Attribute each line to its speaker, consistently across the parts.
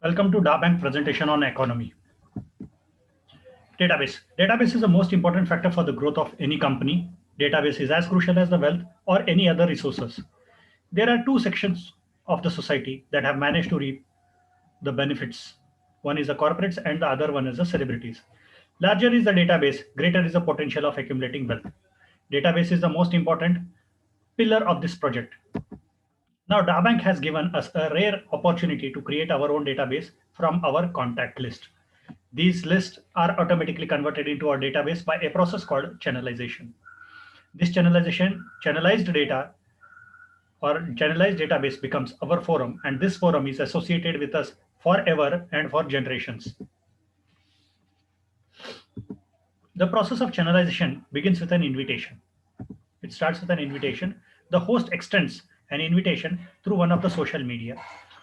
Speaker 1: Welcome to DABank presentation on economy. Database. Database is the most important factor for the growth of any company. Database is as crucial as the wealth or any other resources. There are two sections of the society that have managed to reap the benefits. One is the corporates and the other one is the celebrities. Larger is the database, greater is the potential of accumulating wealth. Database is the most important pillar of this project. Now, DABank has given us a rare opportunity to create our own database from our contact list. These lists are automatically converted into our database by a process called channelization. This channelized data or channelized database becomes our forum, and this forum is associated with us forever and for generations. The process of channelization begins with an invitation. It starts with an invitation. The host extends an invitation through one of the social media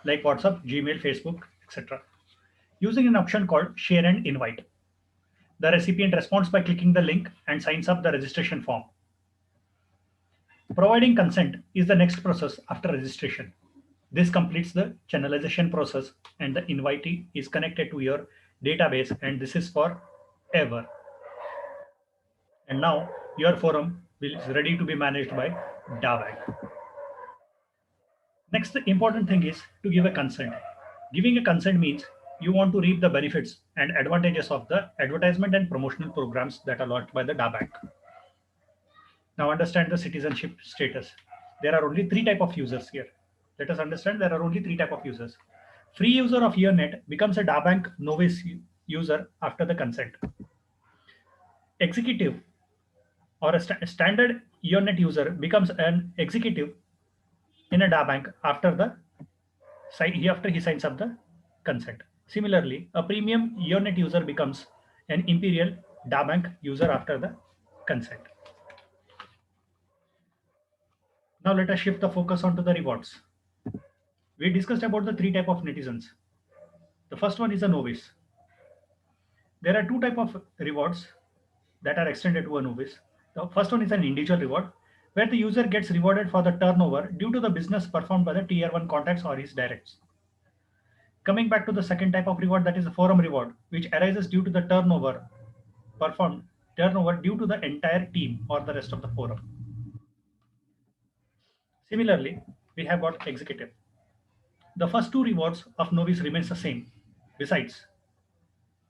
Speaker 1: like WhatsApp, Gmail, Facebook, etc. using an option called share and invite. The recipient responds by clicking the link and signs up the registration form. Providing consent is the next process after registration. This completes the channelization process and the invitee is connected to your database, and this is for ever. And now your forum is ready to be managed by DABank. Next, the important thing is to give a consent. Giving a consent means you want to reap the benefits and advantages of the advertisement and promotional programs that are launched by the DABank. Now understand the citizenship status. There are only three types of users here. Let us understand there are only three types of users. Free user of EarNet becomes a DABank novice user after the consent. Executive or a standard EarNet user becomes an executive in a DABank after he signs up the consent. Similarly, a premium EarNet user becomes an Imperial DABank user after the consent. Now let us shift the focus onto the rewards. We discussed about the three types of netizens. The first one is a novice. There are two types of rewards that are extended to a novice. The first one is an individual reward, where the user gets rewarded for the turnover due to the business performed by the tier 1 contacts or his directs. Coming back to the second type of reward, that is the forum reward, which arises due to the turnover due to the entire team or the rest of the forum. Similarly, we have got executive. The first two rewards of novice remains the same. Besides,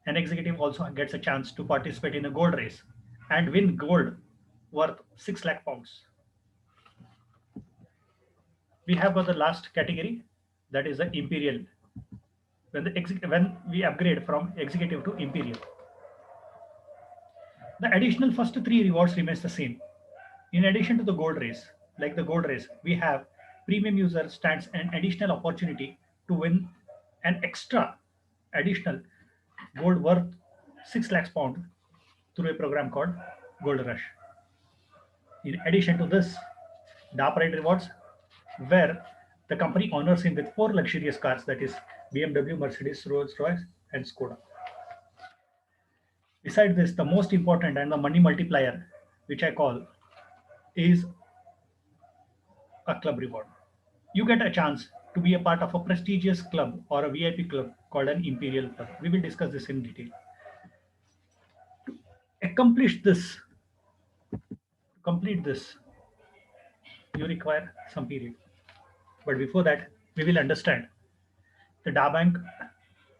Speaker 1: an executive also gets a chance to participate in a gold race and win gold worth 6 lakh pounds. We have got the last category, that is the imperial. When we upgrade from executive to imperial, the additional first three rewards remains the same. In addition to the gold race, like the gold race, we have premium user stands an additional opportunity to win an extra additional gold worth 6 lakhs pound through a program called Gold Rush. In addition to this, DAP Ride Rewards, where the company honors him with 4 luxurious cars, that is BMW, Mercedes, Rolls-Royce, and Skoda. Besides this, the most important and the money multiplier, which I call, is a club reward. You get a chance to be a part of a prestigious club or a VIP club called an Imperial Club. We will discuss this in detail. To accomplish this, to complete this, you require some period. But before that, we will understand the DABank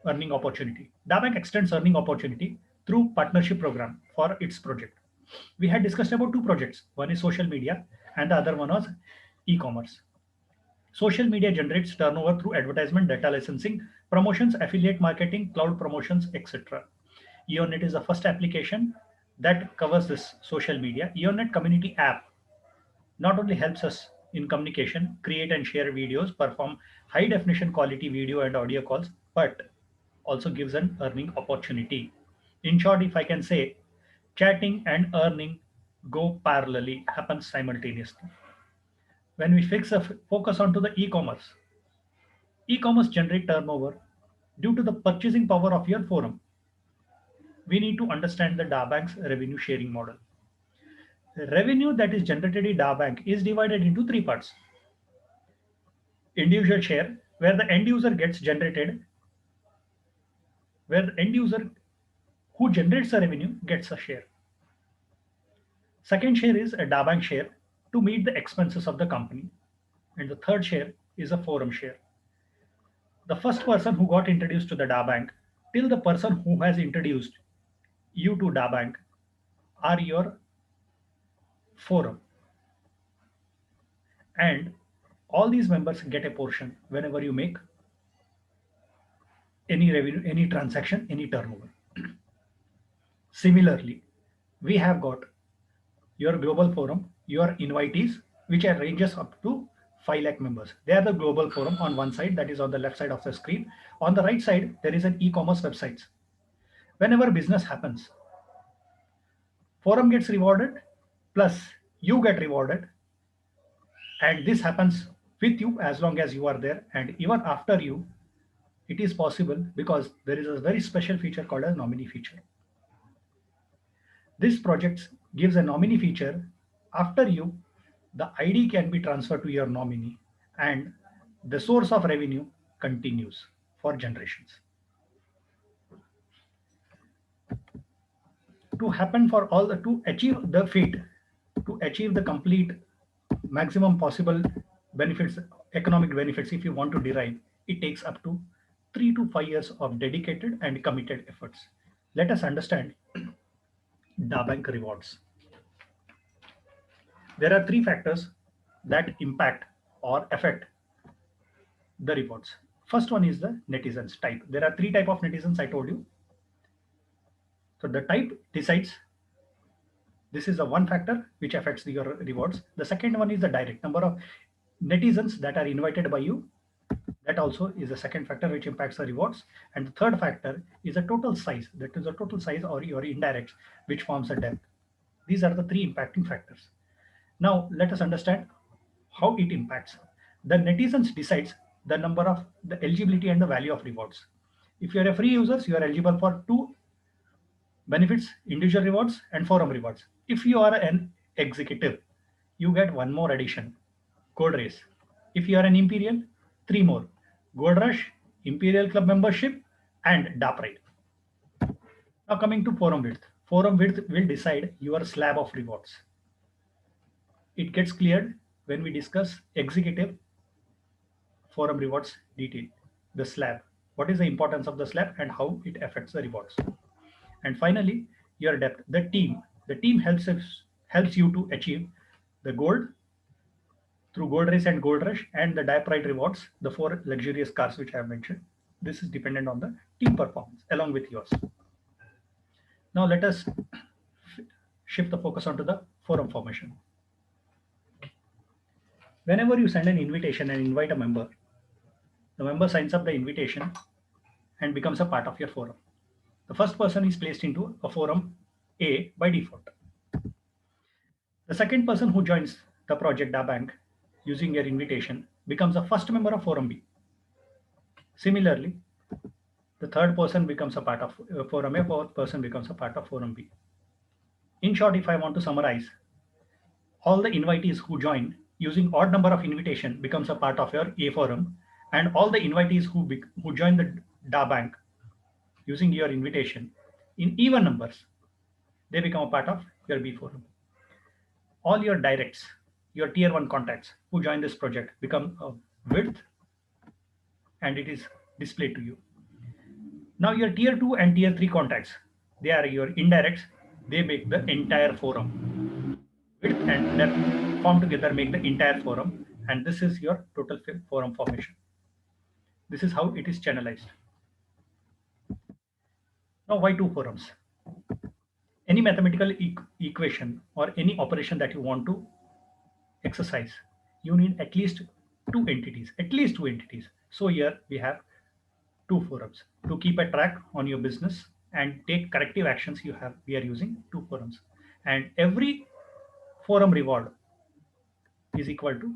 Speaker 1: earning opportunity. DABank extends earning opportunity through partnership program for its project. We had discussed about two projects. One is social media and the other one was e-commerce. Social media generates turnover through advertisement, data licensing, promotions, affiliate marketing, cloud promotions, etc. EONet is the first application that covers this social media. EONet community app not only helps us in communication, create and share videos, perform high definition quality video and audio calls, but also gives an earning opportunity. In short, if I can say, chatting and earning go parallelly, happens simultaneously. When we focus onto the e-commerce, e-commerce generate turnover due to the purchasing power of your forum. We need to understand the DABank's revenue sharing model. The revenue that is generated in DABank is divided into three parts. Individual share, where the end user gets generated where the end user who generates the revenue gets a share. Second share is a Dabank share to meet the expenses of the company. And the third share is a forum share. The first person who got introduced to the Dabank till the person who has introduced you to Dabank are your forum. And all these members get a portion whenever you make any revenue, any transaction, any turnover. Similarly, we have got your global forum, your invitees, which are ranges up to 5 lakh members. They are the global forum on one side, that is on the left side of the screen. On the right side, there is an e-commerce websites. Whenever business happens, forum gets rewarded, plus you get rewarded, and this happens with you as long as you are there, and even after you, it is possible because there is a very special feature called a nominee feature. This project gives a nominee feature. After you, the ID can be transferred to your nominee and the source of revenue continues for generations. To happen for all the, to achieve the feat, to achieve the complete maximum possible benefits, economic benefits, if you want to derive, it takes up to 3 to 5 years of dedicated and committed efforts. Let us understand Dabank rewards. There are three factors that impact or affect the rewards. First one is the netizens type. There are three type of netizens I told you. So the type decides. This is the one factor which affects your rewards. The second one is the direct number of netizens that are invited by you. That also is the second factor which impacts the rewards. And the third factor is the total size. That is the total size or your indirects, which forms a depth. These are the three impacting factors. Now let us understand how it impacts. The netizens decides the number of the eligibility and the value of rewards. If you are a free user, you are eligible for two benefits, individual rewards and forum rewards. If you are an executive, you get one more addition, Gold Race. If you are an Imperial, three more, Gold Rush, Imperial Club membership, and DA Pride. Now coming to forum width. Forum width will decide your slab of rewards. It gets cleared when we discuss executive forum rewards detail. The slab. What is the importance of the slab and how it affects the rewards. And finally, your depth. The team. The team helps you to achieve the gold through Gold Race and Gold Rush and the DA Pride rewards, the four luxurious cars which I have mentioned. This is dependent on the team performance along with yours. Now let us shift the focus onto the forum formation. Whenever you send an invitation and invite a member, the member signs up the invitation and becomes a part of your forum. The first person is placed into a forum A by default. The second person who joins the project Dabank using your invitation becomes the first member of forum B. Similarly, the third person becomes a part of forum A, fourth person becomes a part of forum B. In short, if I want to summarize, all the invitees who join using odd number of invitation becomes a part of your A forum, and all the invitees who join the Dabank using your invitation in even numbers, they become a part of your B forum. All your directs, your tier 1 contacts who join this project become a width and it is displayed to you. Now your tier 2 and tier 3 contacts, they are your indirects, they make the entire forum. Width and depth form together make the entire forum, and this is your total forum formation. This is how it is channelized. Now why two forums? Any mathematical equation or any operation that you want to exercise, you need at least two entities. So here we have two forums to keep a track on your business and take corrective actions. We are using two forums, and every forum reward is equal to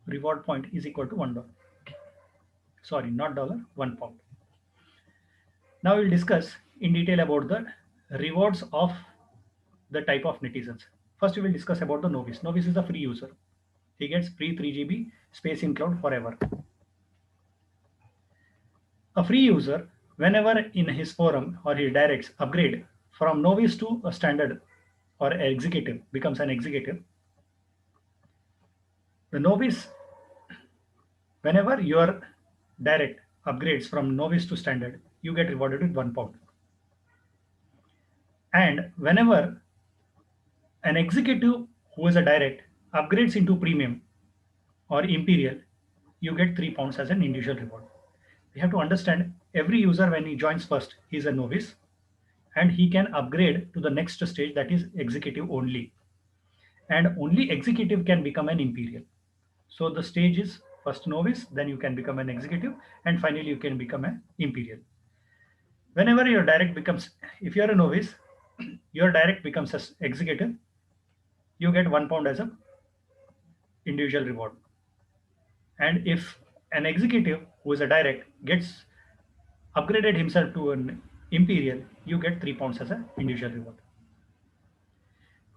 Speaker 1: reward point is equal to $1. Sorry, not dollar, £1. Now we'll discuss in detail about the rewards of the type of netizens. First, we will discuss about the novice. Novice is a free user. He gets free 3 GB space in cloud forever. A free user Whenever in his forum or he directs upgrade from novice to a standard or executive becomes an executive, the novice, whenever your direct upgrades from novice to standard, you get rewarded with 1 pound. And whenever an executive who is a direct upgrades into premium or imperial, you get 3 pounds as an individual reward. We have to understand every user when he joins first, he is a novice and he can upgrade to the next stage, that is executive only. And only executive can become an imperial. So the stage is first novice, then you can become an executive, and finally you can become an imperial. Whenever your direct becomes, if you are a novice, your direct becomes as executive, you get 1 pound as a individual reward. And if an executive who is a direct gets upgraded himself to an imperial, you get 3 pounds as an individual reward.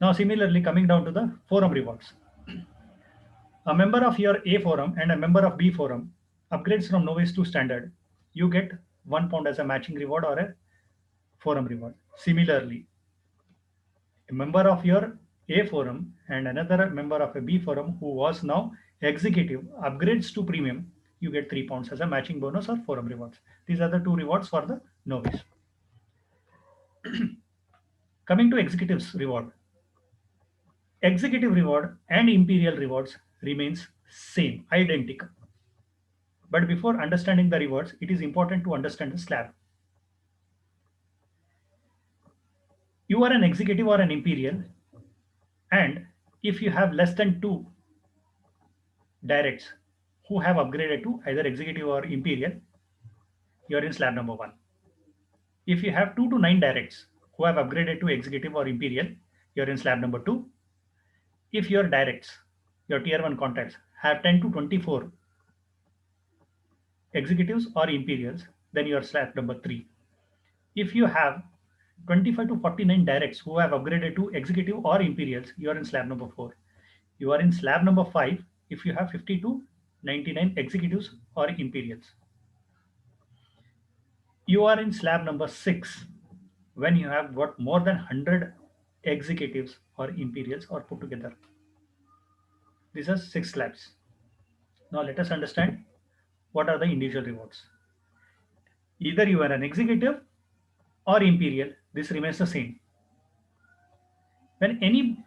Speaker 1: Now, similarly, coming down to the forum rewards. A member of your A forum and a member of B forum upgrades from novice to standard. You get 1 pound as a matching reward or a forum reward. Similarly, a member of your A forum and another member of a B forum who was now executive upgrades to premium, you get 3 pounds as a matching bonus or forum rewards. These are the two rewards for the novice. Coming to executives reward. Executive reward and imperial rewards remains same, identical. But before understanding the rewards, it is important to understand the slab. You are an executive or an imperial, and if you have less than two directs who have upgraded to either executive or imperial, you are in slab number one. If you have 2 to 9 directs who have upgraded to executive or imperial, you are in slab number 2. If your directs, your tier 1 contacts, have 10 to 24 executives or imperials, then you are slab number 3. If you have 25 to 49 directs who have upgraded to executive or imperials, you are in slab number 4. You are in slab number 5 if you have 50 to 99 executives or imperials. You are in slab number 6 when you have got more than 100 executives or imperials or put together. These are 6 slabs. Now let us understand what are the individual rewards. Either you are an executive or imperial, this remains the same. When any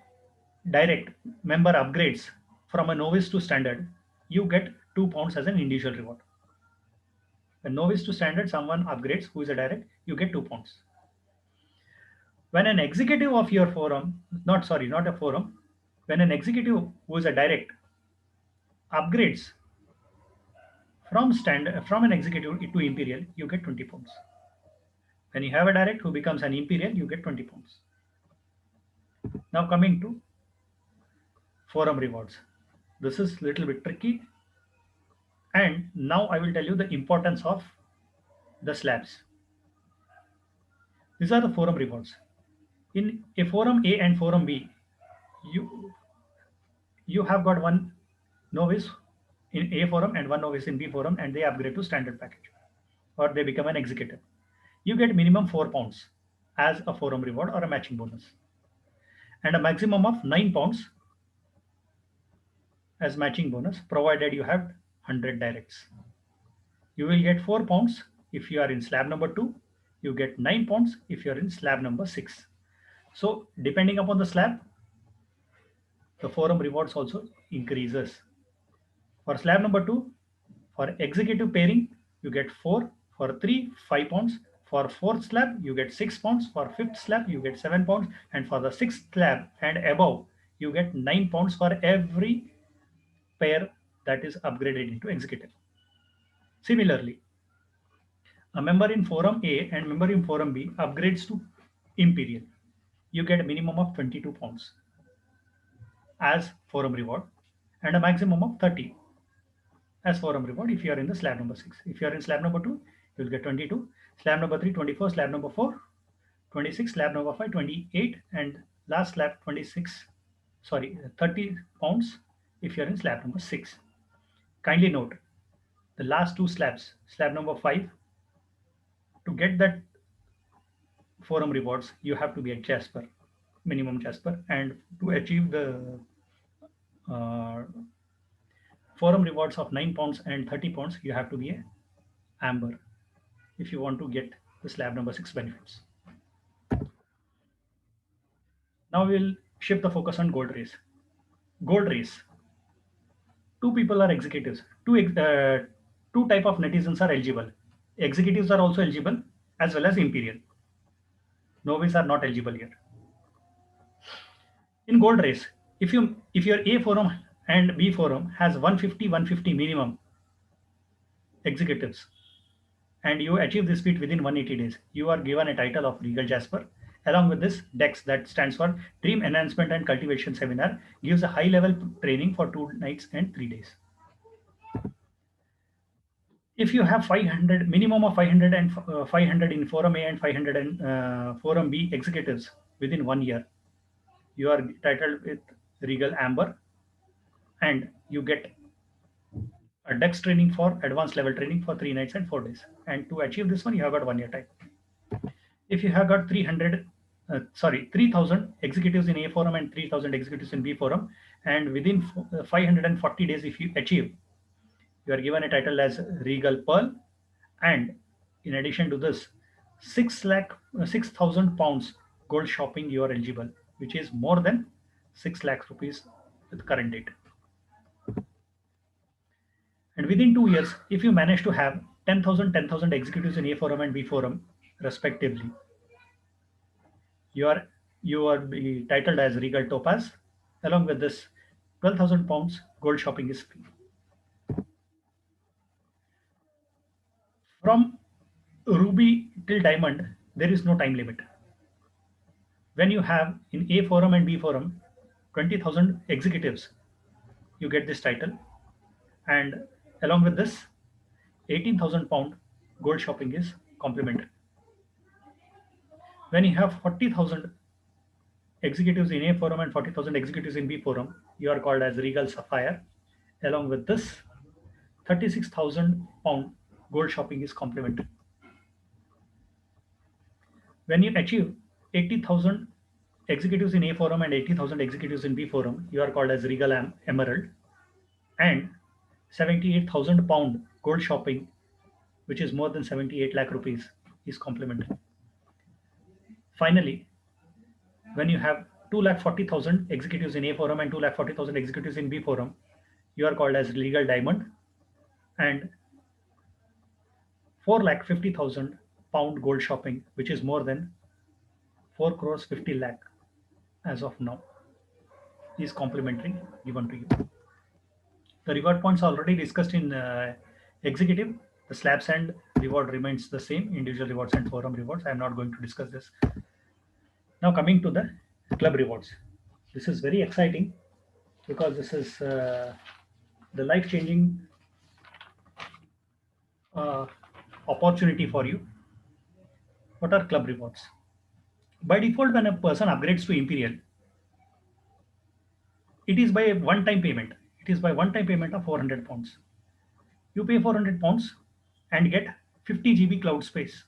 Speaker 1: direct member upgrades from a novice to standard, you get 2 pounds as an individual reward. When novice to standard, someone upgrades who is a direct, you get 2 pounds. When an executive of your forum, not a forum, when an executive who is a direct upgrades from an executive to imperial, you get 20 pounds. When you have a direct who becomes an imperial, you get 20 pounds. Now coming to forum rewards. This is little bit tricky, and now I will tell you the importance of the slabs. These are the forum rewards. In a forum A and forum B, you you have got one novice in A forum and one novice in B forum, and they upgrade to standard package or they become an executive. You get minimum 4 pounds as a forum reward or a matching bonus, and a maximum of 9 pounds as matching bonus, provided you have 100 directs. You will get 4 pounds if you are in slab number 2. You get 9 pounds if you are in slab number 6. So depending upon the slab, the forum rewards also increases. For slab number 2, for executive pairing, you get 4. For 3, 5 pounds. For fourth slab, you get 6 pounds. For fifth slab, you get 7 pounds. And for the sixth slab and above, you get 9 pounds for every pair that is upgraded into executive. Similarly, a member in forum A and member in forum B upgrades to imperial. You get a minimum of 22 pounds as forum reward and a maximum of 30 as forum reward if you are in the slab number 6. If you are in slab number 2, you will get 22, slab number 3, 24, slab number 4, 26, slab number 5, 28, and last slab 26, 30 pounds if you are in slab number 6. Kindly note the last two slabs, slab number 5 To get that forum rewards, you have to be at Jasper, minimum Jasper, and to achieve the uh, forum rewards of £9 and £30, you have to be a Amber if you want to get the slab number 6 benefits. Now we'll shift the focus on gold race. Gold race. Two people are executives. Two type of netizens are eligible. Executives are also eligible as well as imperial. Novice are not eligible here. In gold race, if your A forum and B forum has 150 minimum executives and you achieve this feat within 180 days, you are given a title of Regal Jasper. Along with this, DEX, that stands for Dream Enhancement and Cultivation Seminar, gives a high level training for 2 nights and 3 days. If you have 500 minimum of 500 and 500 in forum A and 500 in forum B executives within 1 year, you are titled with Regal Amber, and you get a DEX training for advanced level training for 3 nights and 4 days. And to achieve this one, you have got 1 year time. If you have got 3,000 executives in A forum and 3,000 executives in B forum, and within 540 days, if you achieve, you are given a title as Regal Pearl, and in addition to this, 6,000 pounds gold shopping you are eligible, which is more than 6 lakh rupees with current date. And within 2 years, if you manage to have 10,000 executives in A forum and B forum respectively, you are be titled as Regal Topaz. Along with this, 12,000 pounds gold shopping is free. From Ruby till Diamond, there is no time limit. When you have in A forum and B forum 20,000 executives, you get this title, and along with this, 18,000 pound gold shopping is complimentary. When you have 40,000 executives in A forum and 40,000 executives in B forum, you are called as Regal Sapphire. Along with this, 36,000 pound gold shopping is complimentary. When you achieve 80,000 executives in A forum and 80,000 executives in B forum, you are called as Regal Emerald, and 78,000 pound gold shopping, which is more than 78 lakh rupees, is complimentary. Finally, when you have 2,40,000 executives in A forum and 2,40,000 executives in B forum, you are called as Regal Diamond, and 4,50,000 pound gold shopping, which is more than 4 crores 50 lakh as of now, is complimentary given to you. The reward points already discussed in executive. The slabs and reward remains the same, individual rewards and forum rewards. I am not going to discuss this. Now coming to the club rewards. This is very exciting because this is the life-changing uh, opportunity for you. What are club rewards? By default, when a person upgrades to Imperial, it is by a one-time payment. It is by one-time payment of 400 pounds. You pay 400 pounds and get 50 GB cloud space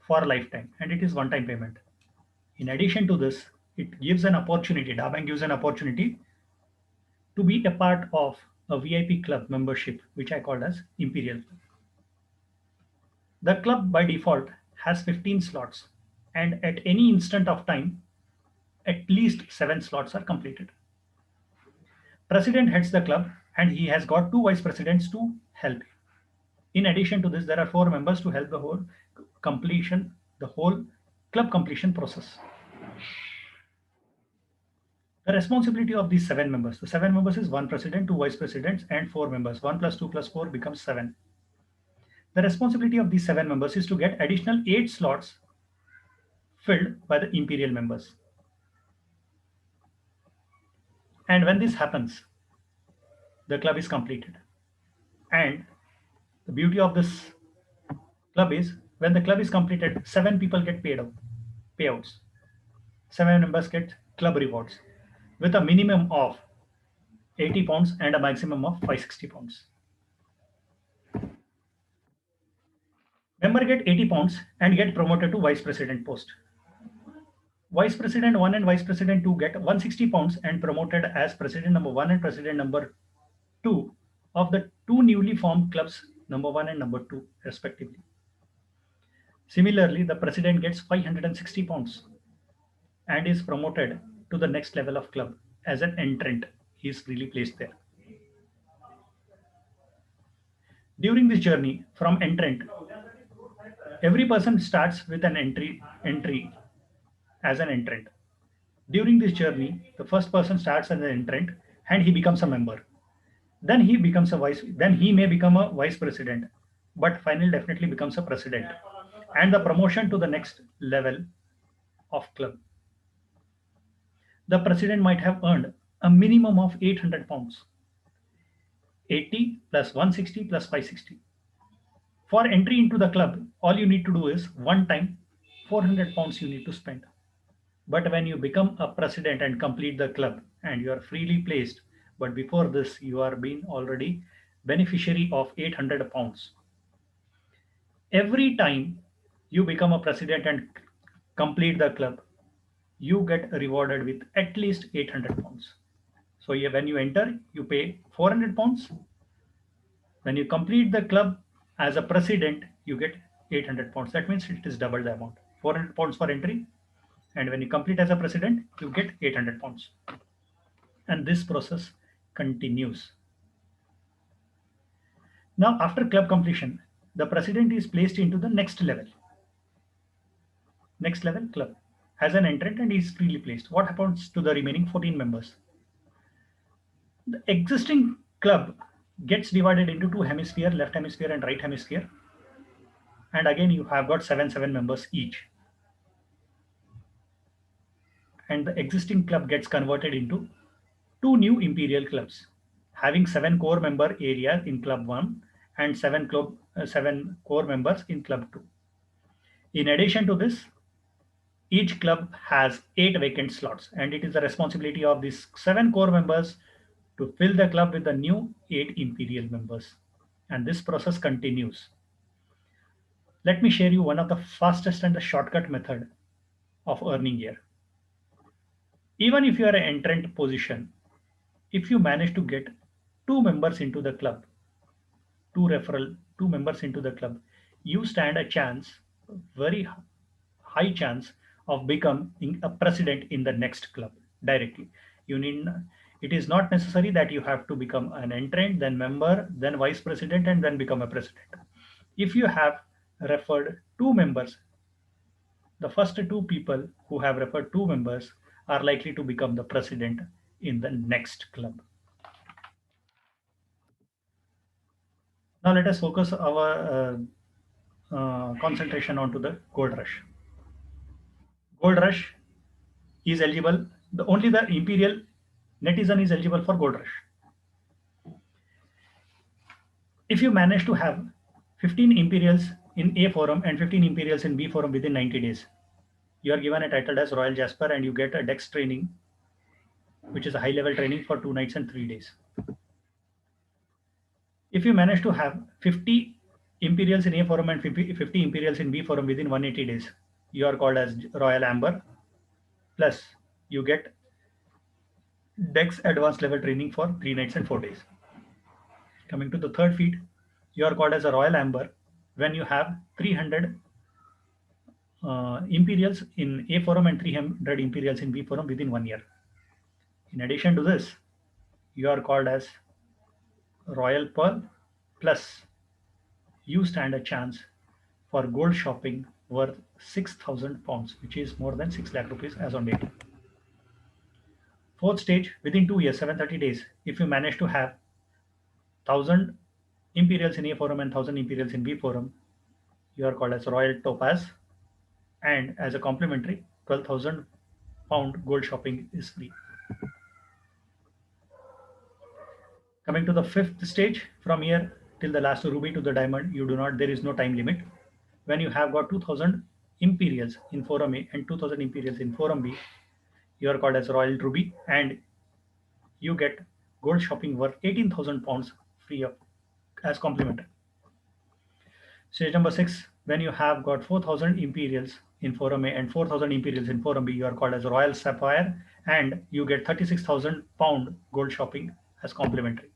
Speaker 1: for a lifetime, and it is one-time payment. In addition to this, it gives an opportunity, Dabank gives an opportunity to be a part of a VIP club membership, which I called as Imperial. The club by default has 15 slots, and at any instant of time, at least 7 slots are completed. President heads the club, and he has got 2 vice presidents to help. In addition to this, there are 4 members to help the whole club completion process. The responsibility of these 7 members, the 7 members is 1 president, 2 vice presidents, and 4 members. 1 plus 2 plus 4 becomes 7. The responsibility of these 7 members is to get additional 8 slots filled by the imperial members. And when this happens, the club is completed. And the beauty of this club is when the club is completed, 7 people get payouts. 7 members get club rewards with a minimum of 80 pounds and a maximum of 560 pounds. Member get 80 pounds and get promoted to vice president post. Vice president 1 and vice president 2 get 160 pounds and promoted as president number 1 and president number 2 of the two newly formed clubs number 1 and number 2 respectively. Similarly, the president gets 560 pounds and is promoted to the next level of club as an entrant. He is really placed there. During this journey from entrant, every person starts with an entry as an entrant. During this journey, the first person starts as an entrant and he becomes a member. Then he may become a vice president, but finally definitely becomes a president. And the promotion to the next level of club. The president might have earned a minimum of 800 pounds. 80 plus 160 plus 560. For entry into the club, all you need to do is one time 400 pounds you need to spend. But when you become a president and complete the club and you are freely placed, but before this you are being already beneficiary of 800 pounds. Every time you become a president and complete the club, you get rewarded with at least 800 pounds. So when you enter, you pay 400 pounds. When you complete the club as a president, you get 800 pounds. That means it is double the amount. 400 pounds for entry, and when you complete as a president, you get 800 pounds. And this process continues. Now, after club completion, the president is placed into the next level. Next level club has an entrant and is freely placed. What happens to the remaining 14 members? The existing club gets divided into two hemisphere, left hemisphere and right hemisphere. And again, you have got seven members each. And the existing club gets converted into two new imperial clubs, having 7 core member areas in club 1 and 7 core members in club 2. In addition to this, each club has 8 vacant slots, and it is the responsibility of these 7 core members to fill the club with the new 8 imperial members. And this process continues. Let me share you one of the fastest and the shortcut method of earning here. Even if you are an entrant position, if you manage to get 2 members into the club, 2 members into the club, you stand a chance, very high chance of becoming a president in the next club directly. You need It is not necessary that you have to become an entrant, then member, then vice president, and then become a president. If you have referred 2 members, the first 2 people who have referred 2 members are likely to become the president in the next club. Now let us focus our concentration onto the gold rush. Gold rush is eligible. Only the imperial netizen is eligible for gold rush. If you manage to have 15 imperials in A forum and 15 imperials in B forum within 90 days, you are given a title as Royal Jasper and you get a dex training, which is a high level training for 2 nights and 3 days. If you manage to have 50 imperials in A forum and 50 imperials in B forum within 180 days, you are called as Royal Amber. Plus, you get dex advanced level training for 3 nights and 4 days. Coming to the third feat, you are called as a Royal Amber when you have 300 imperials in A forum and 300 imperials in B forum within 1 year. In addition to this, you are called as Royal Pearl. Plus, you stand a chance for gold shopping worth 6,000 pounds, which is more than 6 lakh rupees as on date. Fourth stage, within 2 years, 730 days, if you manage to have 1,000 imperials in A forum and 1,000 imperials in B forum, you are called as Royal Topaz. And as a complimentary, 12,000 pound gold shopping is free. Coming to the fifth stage, from here till the last ruby to the diamond, there is no time limit. When you have got 2,000 imperials in forum A and 2,000 imperials in forum B, you are called as Royal Ruby and you get gold shopping worth 18,000 pounds free of as complimentary. Stage number 6, When you have got 4,000 imperials in forum A and 4,000 imperials in forum B, you are called as Royal Sapphire, and you get 36,000 pound gold shopping as complimentary.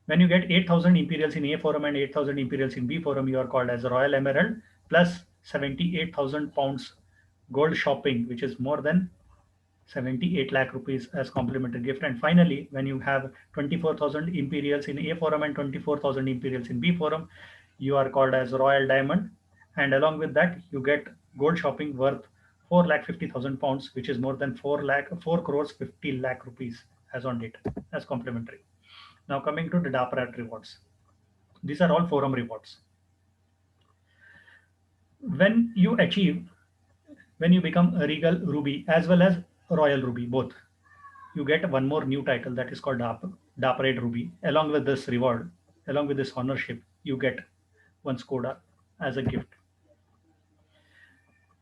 Speaker 1: When you get 8,000 imperials in A forum and 8,000 imperials in B forum, you are called as Royal Emerald plus 78,000 pounds gold shopping, which is more than 78 lakh rupees as complimentary gift. And finally, when you have 24,000 imperials in A forum and 24,000 imperials in B forum, you are called as Royal Diamond. And along with that, you get gold shopping worth 4 lakh 50,000 pounds, which is more than 4 crores 50 lakh rupees as on date as complimentary. Now coming to the Dapper rewards. These are all forum rewards. When you achieve, when you become a Regal Ruby as well as Royal Ruby, both, you get one more new title that is called Dapperate Ruby. Along with this reward, along with this honorship, you get one Skoda as a gift.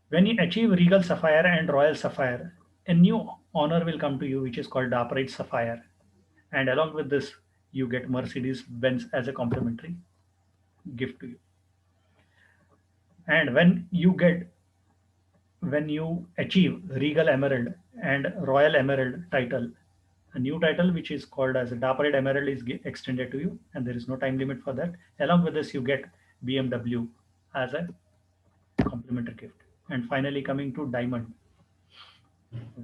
Speaker 1: When you achieve Regal Sapphire and Royal Sapphire, a new honor will come to you, which is called Dapperate Sapphire. And along with this, you get Mercedes Benz as a complimentary gift to you. And when you achieve Regal Emerald and Royal Emerald title, a new title which is called as a Dapperate Emerald is extended to you, and there is no time limit for that. Along with this, you get BMW as a complimentary gift. And finally, coming to Diamond,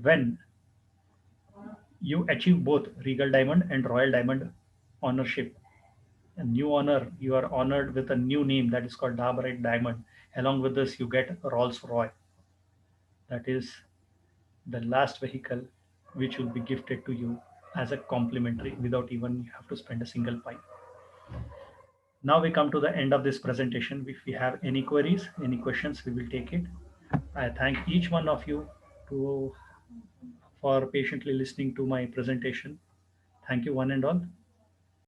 Speaker 1: when you achieve both Regal Diamond and Royal Diamond ownership, a new honor, you are honored with a new name that is called Dapperate Diamond. Along with this, you get Rolls Royce. That is the last vehicle which will be gifted to you as a complimentary without even you have to spend a single pie. Now we come to the end of this presentation. If we have any queries, any questions, we will take it. I thank each one of you to for patiently listening to my presentation. Thank you one and all.